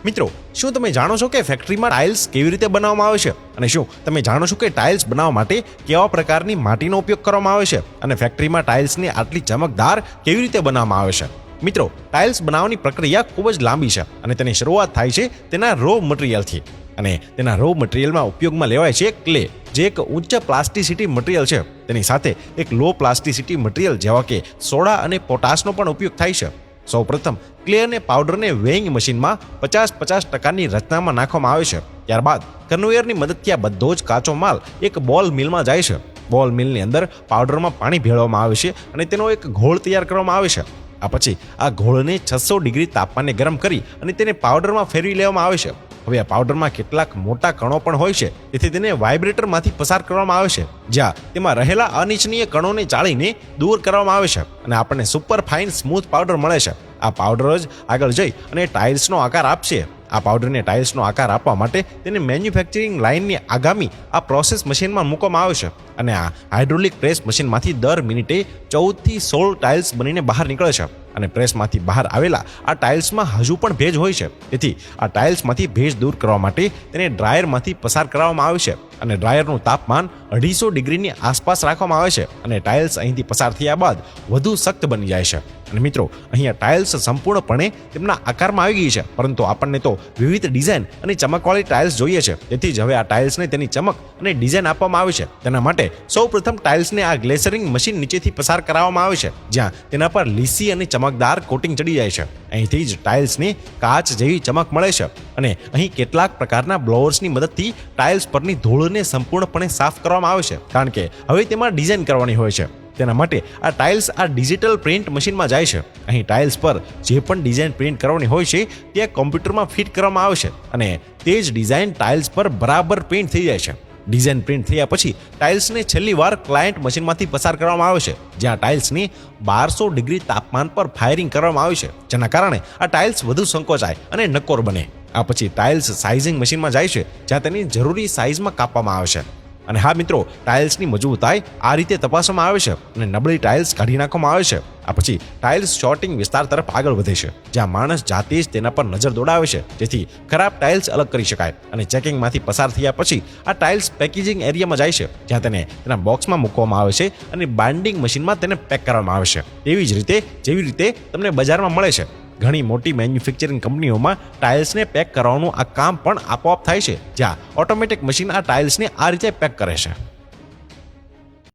મિત્રો, શું તમે જાણો છો કે ફેક્ટરીમાં ટાઇલ્સ કેવી રીતે બનાવવામાં આવે છે? અને શું તમે જાણો છો કે ટાઇલ્સ બનાવવા માટે કેવા પ્રકારની માટીનો ઉપયોગ કરવામાં આવે છે? અને ફેક્ટરીમાં ટાઇલ્સને આટલી ચમકદાર કેવી રીતે બનાવવામાં આવે છે? મિત્રો, ટાઇલ્સ બનાવવાની પ્રક્રિયા ખૂબ જ લાંબી છે અને તેની શરૂઆત થાય છે તેના રો મટીરિયલથી. અને તેના રો મટીરિયલમાં ઉપયોગમાં લેવાય છે ક્લે, જે એક ઉચ્ચ પ્લાસ્ટિસિટી મટીરિયલ છે. તેની સાથે એક લો પ્લાસ્ટિસિટી મટીરિયલ જેવા કે સોડા અને પોટાશનો પણ ઉપયોગ થાય છે. સૌપ્રથમ ક્લે અને પાવડરને વેઇંગ મશીનમાં 50-50%ની રચનામાં નાખવામાં આવે છે. ત્યારબાદ કન્વેયરની મદદથી આ બધો જ કાચો માલ એક બોલ મિલમાં જાય છે. બોલ મિલની અંદર પાવડરમાં પાણી ભેળવવામાં આવે છે અને તેનો એક ઘોળ તૈયાર કરવામાં આવે છે. આ પછી આ ઘોળને 600 ડિગ્રી તાપમાને ગરમ કરી અને તેને પાવડરમાં ફેરવી લેવામાં આવે છે. હવે આ પાવડરમાં કેટલાક મોટા કણો પણ હોય છે, તેથી તેને વાઇબ્રેટરમાંથી પસાર કરવામાં આવે છે, જ્યાં તેમાં રહેલા અનિચ્છનીય કણોને ચાળીને દૂર કરવામાં આવે છે અને આપણને સુપર ફાઇન સ્મૂથ પાવડર મળે છે. આ પાવડર જ આગળ જઈ અને ટાઇલ્સનો આકાર આપશે. આ પાવડરને ટાઇલ્સનો આકાર આપવા માટે તેને મેન્યુફેક્ચરિંગ લાઇનની આગામી આ પ્રોસેસ મશીનમાં મૂકવામાં આવે છે અને આ હાઇડ્રોલિક પ્રેસ મશીનમાંથી દર મિનિટે 14 થી 16 ટાઇલ્સ બનીને બહાર નીકળે છે. અને પ્રેસમાંથી બહાર આવેલા આ ટાઇલ્સમાં હજુ પણ ભેજ હોય છે, તેથી આ ટાઇલ્સમાંથી ભેજ દૂર કરવા માટે તેને ડ્રાયરમાંથી પસાર કરવામાં આવે છે અને ડ્રાયરનું તાપમાન 250 ડિગ્રીની આસપાસ રાખવામાં આવે છે અને ટાઇલ્સ અહીંથી પસાર થયા બાદ વધુ સખ્ત બની જાય છે. અને મિત્રો, અહીંયા ટાઇલ્સ સંપૂર્ણપણે તેમના આકારમાં આવી ગઈ છે, પરંતુ આપણને તો વિવિધ ડિઝાઇન અને ચમકવાળી ટાઇલ્સ જોઈએ છે. તેથી જ હવે આ ટાઇલ્સને તેની ચમક અને ડિઝાઇન આપવામાં આવે છે. તેના માટે સૌપ્રથમ ટાઇલ્સને આ ગ્લેસરિંગ મશીન નીચેથી પસાર કરાવવામાં આવે છે, જ્યાં તેના પર લીસી અને ચમકદાર કોટિંગ ચડી જાય છે. અહીંથી જ ટાઇલ્સને કાચ જેવી ચમક મળે છે અને અહીં કેટલાક પ્રકારના બ્લોઅર્સની મદદથી ટાઇલ્સ પરની ધૂળને સંપૂર્ણપણે સાફ કરવામાં આવે છે, કારણ કે હવે તેમાં ડિઝાઇન કરવાની હોય છે. તેના માટે આ ટાઇલ્સ આ ડિજિટલ પ્રિન્ટ મશીનમાં જાય છે. અહીં ટાઇલ્સ પર જે પણ ડિઝાઇન પ્રિન્ટ કરવાની હોય છે તે કોમ્પ્યુટરમાં ફિટ કરવામાં આવે છે અને તે જ ડિઝાઇન ટાઇલ્સ પર બરાબર પ્રિન્ટ થઈ જાય છે. ડિઝાઇન પ્રિન્ટ થયા પછી ટાઇલ્સને છેલ્લી વાર ક્લાયન્ટ મશીનમાંથી પસાર કરવામાં આવે છે, જ્યાં ટાઇલ્સની 1200 ડિગ્રી તાપમાન પર ફાયરિંગ કરવામાં આવે છે, જેના કારણે આ ટાઇલ્સ વધુ સંકોચાય અને નક્કોર બને. આ પછી ટાઇલ્સ સાઇઝિંગ મશીનમાં જાય છે, જ્યાં તેની જરૂરી સાઇઝમાં કાપવામાં આવે છે. અને હા મિત્રો, ટાઇલ્સની મજબૂતાઈ આ રીતે તપાસવામાં આવે છે અને નબળી ટાઇલ્સ કાઢી નાખવામાં આવે છે. આ પછી ટાઇલ્સ શોર્ટિંગ વિસ્તાર તરફ આગળ વધે છે, જ્યાં માણસ જાતે જ તેના પર નજર દોડાવે છે, જેથી ખરાબ ટાઇલ્સ અલગ કરી શકાય. અને ચેકિંગમાંથી પસાર થયા પછી આ ટાઇલ્સ પેકેજિંગ એરિયામાં જાય છે, જ્યાં તેને તેના બોક્સમાં મૂકવામાં આવે છે અને બાઇન્ડિંગ મશીનમાં તેને પેક કરવામાં આવે છે. તેવી જ રીતે જેવી રીતે તમને બજારમાં મળે છે. ઘણી મોટી મેન્યુફેક્ચરિંગ કંપનીઓમાં ટાઇલ્સને પેક કરવાનું આ કામ પણ આપોઆપ થાય છે, જ્યાં ઓટોમેટિક મશીન આ ટાઇલ્સને આ રીતે પેક કરે છે.